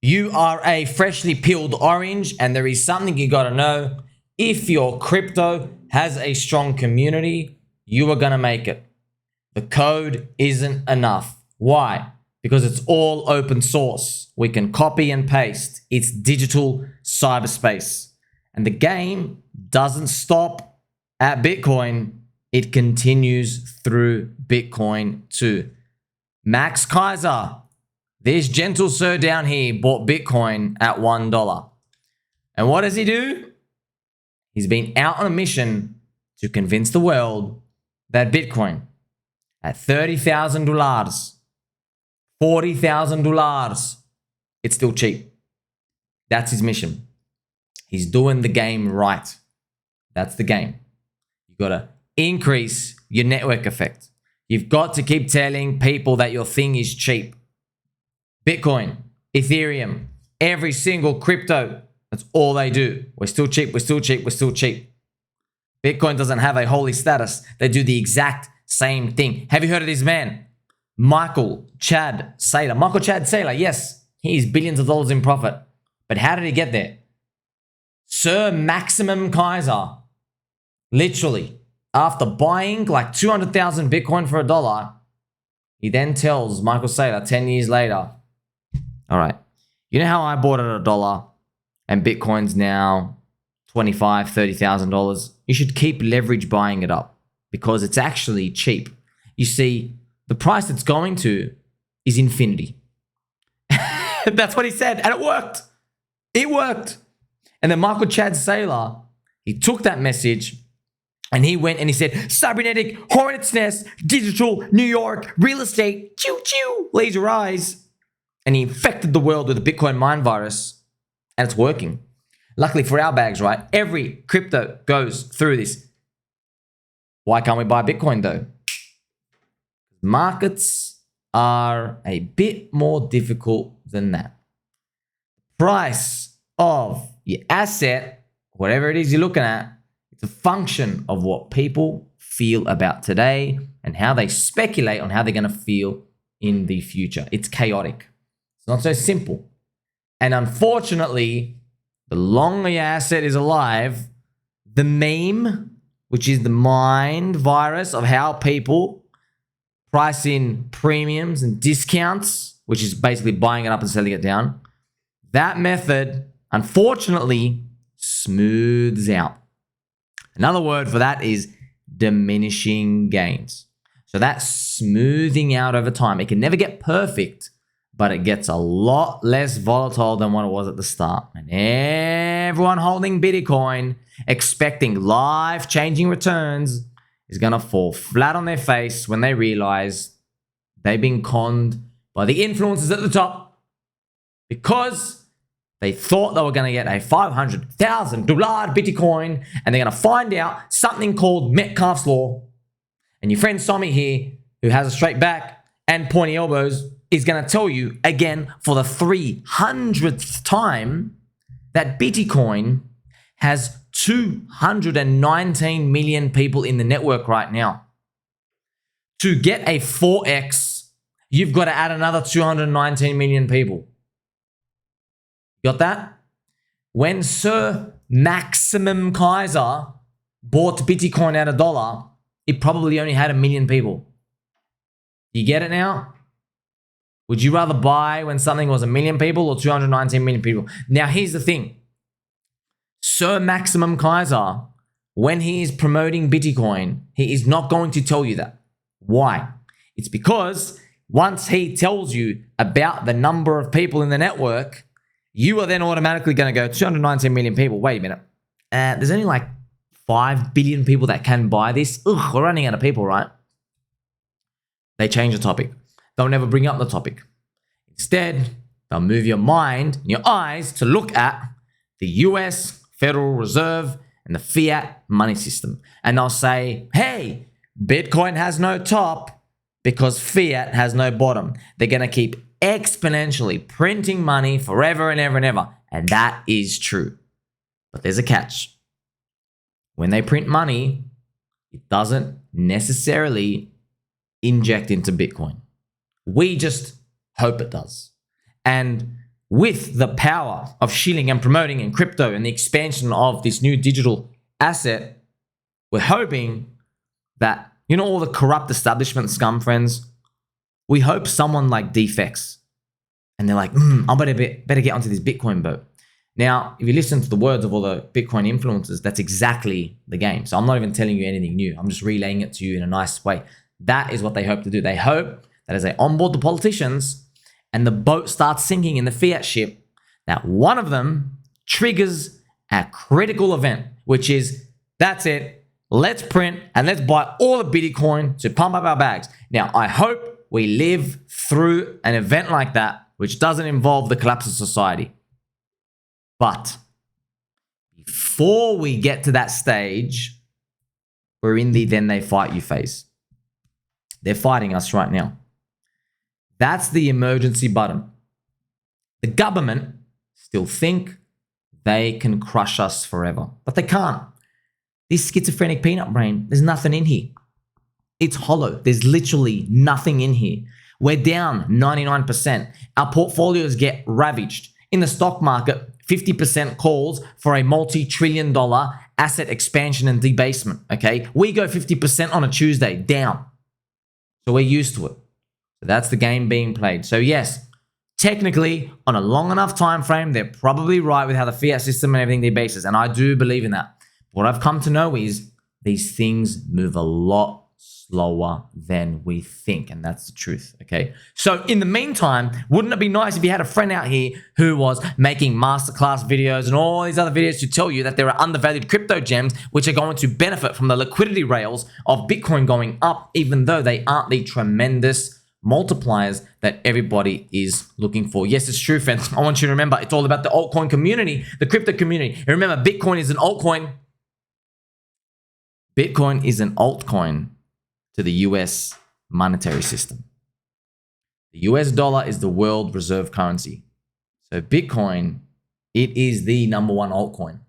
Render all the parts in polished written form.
You are a freshly peeled orange, and there is something you got to know. If your crypto has a strong community, you are going to make it. The code isn't enough. Why? Because it's all open source. We can copy and paste. It's digital cyberspace. And the game doesn't stop at Bitcoin. It continues through Bitcoin too. Max Keiser, this gentle sir down here, bought Bitcoin at $1. And what does he do? He's been out on a mission to convince the world that Bitcoin at $30,000, $40,000, it's still cheap. That's his mission. He's doing the game right. That's the game. You got to increase your network effect. You've got to keep telling people that your thing is cheap. Bitcoin, Ethereum, every single crypto, that's all they do. We're still cheap, we're still cheap, we're still cheap. Bitcoin doesn't have a holy status. They do the exact same thing. Have you heard of this man? Michael Chad Saylor. Michael Chad Saylor, yes, he is billions of dollars in profit. But how did he get there? Sir Maximum Keiser, literally, after buying like 200,000 Bitcoin for $1, he then tells Michael Saylor 10 years later, all right, you know how I bought it at $1 and Bitcoin's now $25,000, $30,000? You should keep leverage buying it up because it's actually cheap. You see, the price it's going to is infinity. That's what he said, and it worked. It worked. And then Michael Chad Saylor, he took that message and he went and he said, cybernetic, hornet's nest, digital, New York, real estate, choo choo, laser eyes. And he infected the world with a Bitcoin mind virus, and it's working. Luckily for our bags, right? Every crypto goes through this. Why can't we buy Bitcoin though? Markets are a bit more difficult than that. Price of your asset, whatever it is you're looking at, it's a function of what people feel about today and how they speculate on how they're going to feel in the future. It's chaotic. It's not so simple. And unfortunately, the longer your asset is alive, the meme, which is the mind virus of how people price in premiums and discounts, which is basically buying it up and selling it down, that method, unfortunately, smooths out. Another word for that is diminishing gains. So that's smoothing out over time. It can never get perfect, but it gets a lot less volatile than what it was at the start. And everyone holding Bitcoin, expecting life-changing returns, is going to fall flat on their face when they realize they've been conned by the influencers at the top because they thought they were going to get a $500,000 Bitcoin and they're going to find out something called Metcalfe's Law. And your friend Tommy here, who has a straight back and pointy elbows, is going to tell you again for the 300th time that Bitcoin has 219 million people in the network right now. To get a 4x, you've got to add another 219 million people. Got that? When Sir Maximum Keiser bought Bitcoin at $1, it probably only had 1 million people. You get it now? Would you rather buy when something was 1 million people or 219 million people? Now, here's the thing. Sir Maximum Keiser, when he is promoting Bitcoin, he is not going to tell you that. Why? It's because once he tells you about the number of people in the network, you are then automatically going to go 219 million people. Wait a minute. There's only like 5 billion people that can buy this. Ugh, we're running out of people, right? They change the topic. They'll never bring up the topic. Instead, they'll move your mind and your eyes to look at the US Federal Reserve and the fiat money system. And they'll say, hey, Bitcoin has no top because fiat has no bottom. They're going to keep exponentially printing money forever and ever and ever. And that is true. But there's a catch. When they print money, it doesn't necessarily inject into Bitcoin. We just hope it does. And with the power of shilling and promoting and crypto and the expansion of this new digital asset, we're hoping that, you know, all the corrupt establishment scum friends, we hope someone like defects and they're like, I better get onto this Bitcoin boat. Now, if you listen to the words of all the Bitcoin influencers, that's exactly the game. So I'm not even telling you anything new. I'm just relaying it to you in a nice way. That is what they hope to do. They hope that as they onboard the politicians and the boat starts sinking in the fiat ship, that one of them triggers a critical event, which is, that's it. Let's print and let's buy all the Bitcoin to pump up our bags. Now, I hope we live through an event like that, which doesn't involve the collapse of society. But before we get to that stage, we're in the then they fight you phase. They're fighting us right now. That's the emergency button. The government still think they can crush us forever, but they can't. This schizophrenic peanut brain, there's nothing in here. It's hollow. There's literally nothing in here. We're down 99%. Our portfolios get ravaged. In the stock market, 50% calls for a multi-trillion-dollar asset expansion and debasement, okay? We go 50% on a Tuesday, down. So we're used to it. So that's the game being played. So yes, technically, on a long enough time frame, they're probably right with how the fiat system and everything debases, and I do believe in that. What I've come to know is these things move a lot slower than we think, and that's the truth, okay? So in the meantime, wouldn't it be nice if you had a friend out here who was making masterclass videos and all these other videos to tell you that there are undervalued crypto gems which are going to benefit from the liquidity rails of Bitcoin going up, even though they aren't the tremendous multipliers that everybody is looking for. Yes, it's true, friends. I want you to remember, it's all about the altcoin community, the crypto community. And remember, Bitcoin is an altcoin. Bitcoin is an altcoin to the US monetary system. The US dollar is the world reserve currency. So Bitcoin, it is the number one altcoin,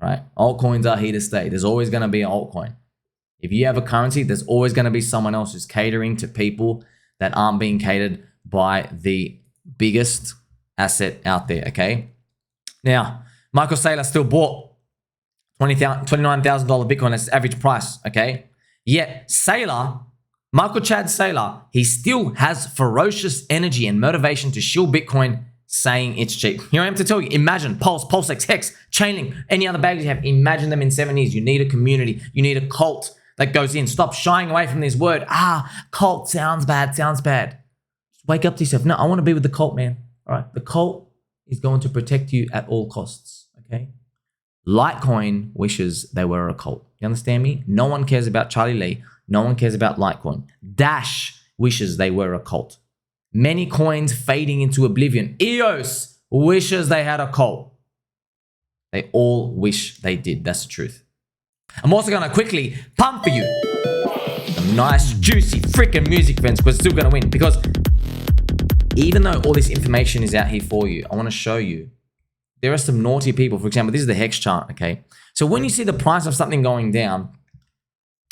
right? Altcoins are here to stay. There's always going to be an altcoin. If you have a currency, there's always going to be someone else who's catering to people that aren't being catered by the biggest asset out there, okay? Now, Michael Saylor still bought $29,000 Bitcoin as average price, okay? Yet Saylor, Michael Chad Saylor, he still has ferocious energy and motivation to shill Bitcoin, saying it's cheap. Here I am to tell you, imagine Pulse, PulseX, Hex, ChainLink, any other bags you have, imagine them in 7 years. You need a community. You need a cult that goes in. Stop shying away from this word. Cult sounds bad, sounds bad. Just wake up to yourself. No, I want to be with the cult, man. All right, the cult is going to protect you at all costs, okay? Litecoin wishes they were a cult. You understand me? No one cares about Charlie Lee. No one cares about Litecoin. Dash wishes they were a cult. Many coins fading into oblivion. EOS wishes they had a cult. They all wish they did. That's the truth. I'm also going to quickly pump for you some nice, juicy, freaking music, friends, because it's still going to win. Because even though all this information is out here for you, I want to show you there are some naughty people. For example, this is the Hex chart, okay? So when you see the price of something going down,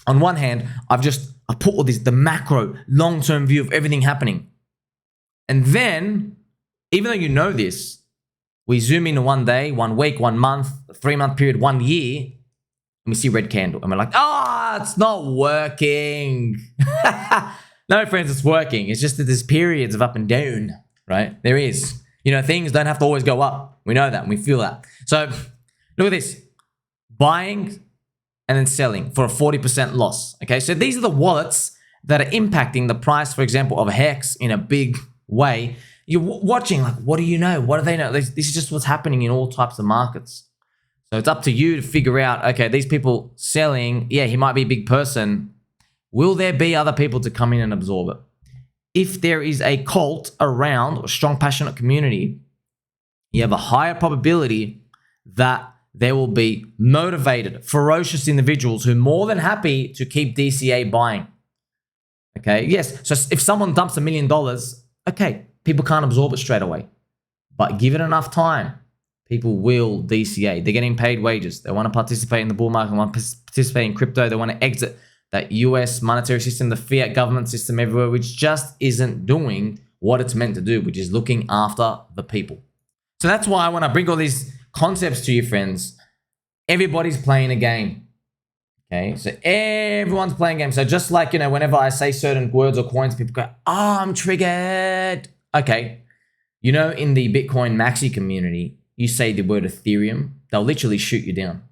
on one hand, I put all this, the macro, long-term view of everything happening. And then, even though you know this, we zoom in 1 day, 1 week, 1 month, 3-month period, 1 year, and we see red candle. And we're like, it's not working. No, friends, it's working. It's just that there's periods of up and down, right? There is. You know, things don't have to always go up. We know that and we feel that. So look at this. Buying and then selling for a 40% loss. Okay, so these are the wallets that are impacting the price, for example, of a Hex in a big way. You're watching, like, what do you know? What do they know? This is just what's happening in all types of markets. So it's up to you to figure out, okay, these people selling, yeah, he might be a big person. Will there be other people to come in and absorb it? If there is a cult around a strong, passionate community, you have a higher probability that there will be motivated, ferocious individuals who are more than happy to keep DCA buying. Okay, yes, so if someone dumps $1 million, okay, people can't absorb it straight away. But give it enough time, people will DCA. They're getting paid wages. They want to participate in the bull market, they want to participate in crypto, they want to exit that US monetary system, the fiat government system everywhere, which just isn't doing what it's meant to do, which is looking after the people. So that's why when I bring all these concepts to you, friends, everybody's playing a game. Okay, so everyone's playing a game. So just like, you know, whenever I say certain words or coins, people go, oh, I'm triggered. Okay, you know, in the Bitcoin maxi community, you say the word Ethereum, they'll literally shoot you down.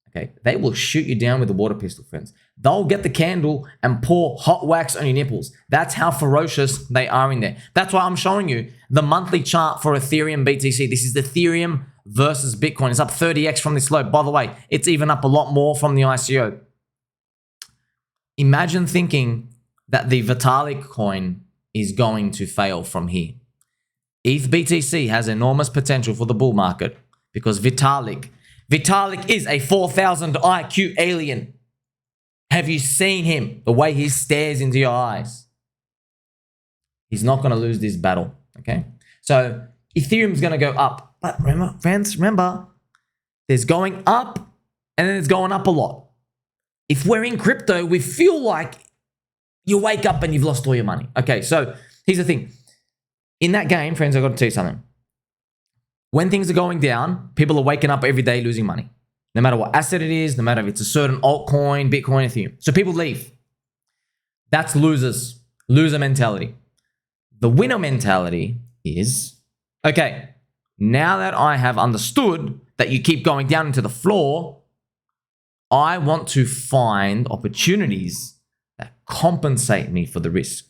Okay, they will shoot you down with a water pistol, friends. They'll get the candle and pour hot wax on your nipples. That's how ferocious they are in there. That's why I'm showing you the monthly chart for Ethereum BTC. This is Ethereum versus Bitcoin. It's up 30x from this low. By the way, it's even up a lot more from the ICO. Imagine thinking that the Vitalik coin is going to fail from here. ETH BTC has enormous potential for the bull market because Vitalik is a 4,000 IQ alien. Have you seen him? The way he stares into your eyes. He's not going to lose this battle, okay? So Ethereum is going to go up. But remember, friends, there's going up and then it's going up a lot. If we're in crypto, we feel like you wake up and you've lost all your money. Okay, so here's the thing. In that game, friends, I've got to tell you something. When things are going down, people are waking up every day losing money. No matter what asset it is, no matter if it's a certain altcoin, Bitcoin, Ethereum. So people leave. That's losers. Loser mentality. The winner mentality is, okay, now that I have understood that you keep going down into the floor, I want to find opportunities that compensate me for the risk.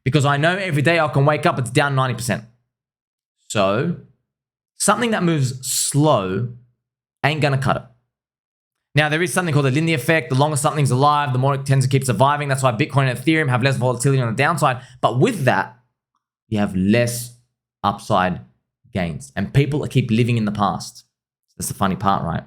Because I know every day I can wake up, it's down 90%. So something that moves slow ain't going to cut it. Now, there is something called the linear effect. The longer something's alive, the more it tends to keep surviving. That's why Bitcoin and Ethereum have less volatility on the downside. But with that, you have less upside gains. And people keep living in the past. That's the funny part, right?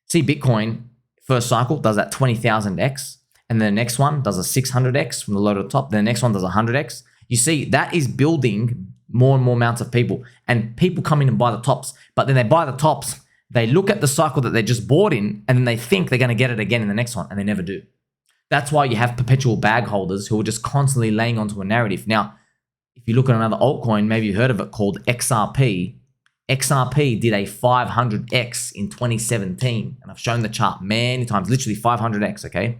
See, Bitcoin, first cycle, does that 20,000x. And then the next one does a 600x from the low to the top. Then the next one does 100x. You see, that is building more and more amounts of people. And people come in and buy the tops. But then they buy the tops. They look at the cycle that they just bought in, and then they think they're going to get it again in the next one, and they never do. That's why you have perpetual bag holders who are just constantly laying onto a narrative. Now, if you look at another altcoin, maybe you heard of it, called XRP. XRP did a 500x in 2017, and I've shown the chart many times, literally 500x, okay?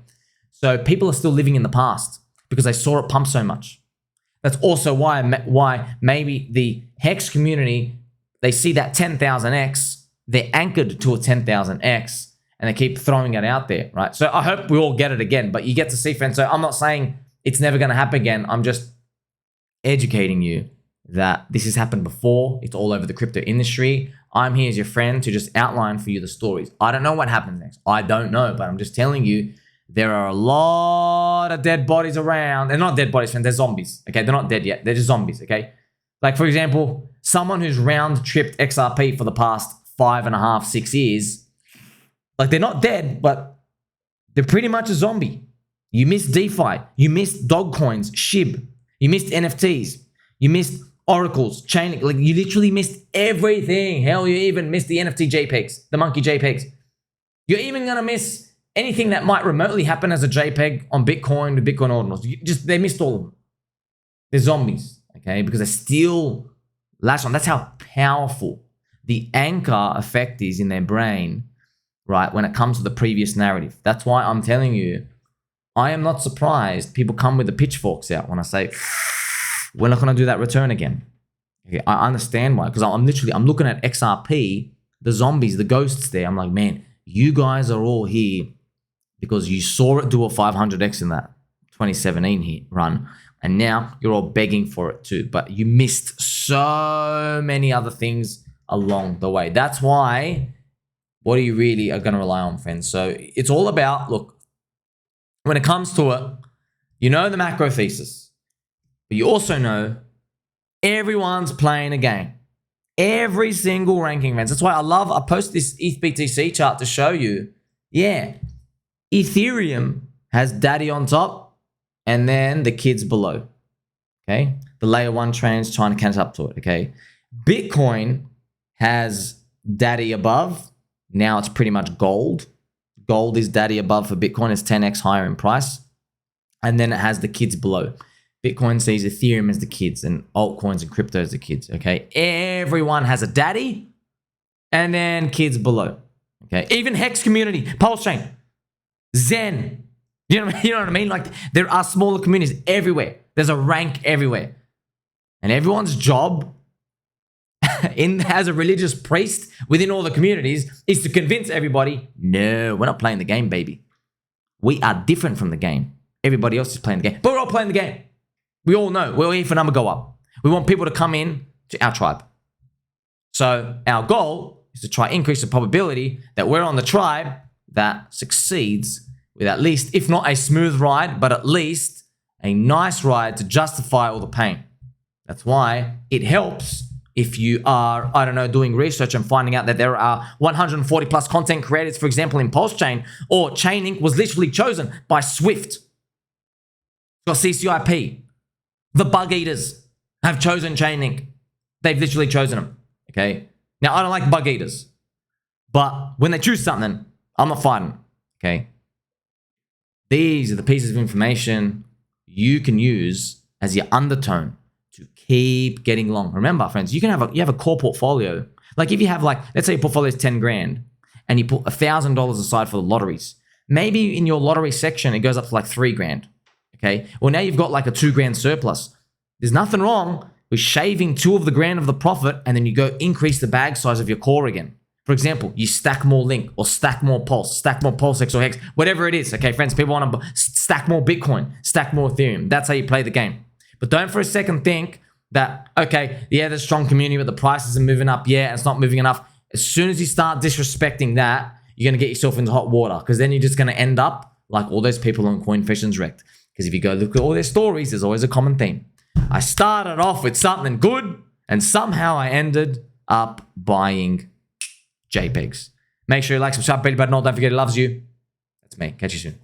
So people are still living in the past because they saw it pump so much. That's also why maybe the Hex community, they see that 10,000x, they're anchored to a 10,000x and they keep throwing it out there, right? So I hope we all get it again, but you get to see, friends. So I'm not saying it's never going to happen again. I'm just educating you that this has happened before. It's all over the crypto industry. I'm here as your friend to just outline for you the stories. I don't know what happens next. I don't know, but I'm just telling you there are a lot of dead bodies around. They're not dead bodies, friends. They're zombies, okay? They're not dead yet. They're just zombies, okay? Like, for example, someone who's round-tripped XRP for the past 5.5, 6 years, like, they're not dead, but they're pretty much a zombie. You missed DeFi, you missed dog coins, SHIB, you missed NFTs, you missed oracles, ChainLink, like, you literally missed everything. Hell, you even missed the NFT JPEGs, the monkey JPEGs. You're even gonna miss anything that might remotely happen as a JPEG on Bitcoin with Bitcoin ordinals. They missed all of them. They're zombies, okay, because they're still latched on. That's how powerful the anchor effect is in their brain, right, when it comes to the previous narrative. That's why I'm telling you, I am not surprised people come with the pitchforks out when I say, we're not going to do that return again. Okay, I understand why, because I'm looking at XRP, the zombies, the ghosts there. I'm like, man, you guys are all here because you saw it do a 500x in that 2017 run, and now you're all begging for it too, but you missed so many other things along the way. That's why, what are you really going to rely on, friends? So it's all about, look, when it comes to it, you know the macro thesis, but you also know everyone's playing a game. Every single ranking, friends. That's why I post this ETH BTC chart to show you, yeah, Ethereum has daddy on top and then the kids below, okay? The layer one trains trying to catch up to it, okay? Bitcoin has daddy above. Now it's pretty much gold. Gold is daddy above for Bitcoin. It's 10x higher in price. And then it has the kids below. Bitcoin sees Ethereum as the kids and altcoins and crypto as the kids, okay? Everyone has a daddy and then kids below, okay? Even Hex community, PulseChain, Zen. You know what I mean? Like, there are smaller communities everywhere. There's a rank everywhere. And everyone's job as a religious priest within all the communities is to convince everybody, no, we're not playing the game, baby. We are different from the game. Everybody else is playing the game, but we're all playing the game. We all know we're here for number go up. We want people to come in to our tribe. So our goal is to try increase the probability that we're on the tribe that succeeds with at least, if not a smooth ride, but at least a nice ride to justify all the pain. That's why it helps if you are, I don't know, doing research and finding out that there are 140 plus content creators, for example, in PulseChain, or ChainLink was literally chosen by Swift. Got CCIP. The bug eaters have chosen ChainLink. They've literally chosen them, okay? Now, I don't like bug eaters, but when they choose something, I'm not fighting, okay? These are the pieces of information you can use as your undertone to keep getting long. Remember, friends, you have a core portfolio. Like if you have let's say your portfolio is 10 grand and you put $1,000 aside for the lotteries. Maybe in your lottery section, it goes up to 3 grand. Okay. Well, now you've got a 2 grand surplus. There's nothing wrong with shaving 2 of the grand of the profit and then you go increase the bag size of your core again. For example, you stack more Link or stack more Pulse, stack more PulseX or Hex, whatever it is. Okay, friends, people want to stack more Bitcoin, stack more Ethereum. That's how you play the game. But don't for a second think that, okay, yeah, there's a strong community, but the prices are moving up. Yeah, and it's not moving enough. As soon as you start disrespecting that, you're going to get yourself into hot water because then you're just going to end up like all those people on CoinFission's Wrecked. Because if you go look at all their stories, there's always a common theme. I started off with something good and somehow I ended up buying JPEGs. Make sure you like, subscribe, belly button, all. Don't forget it loves you. That's me. Catch you soon.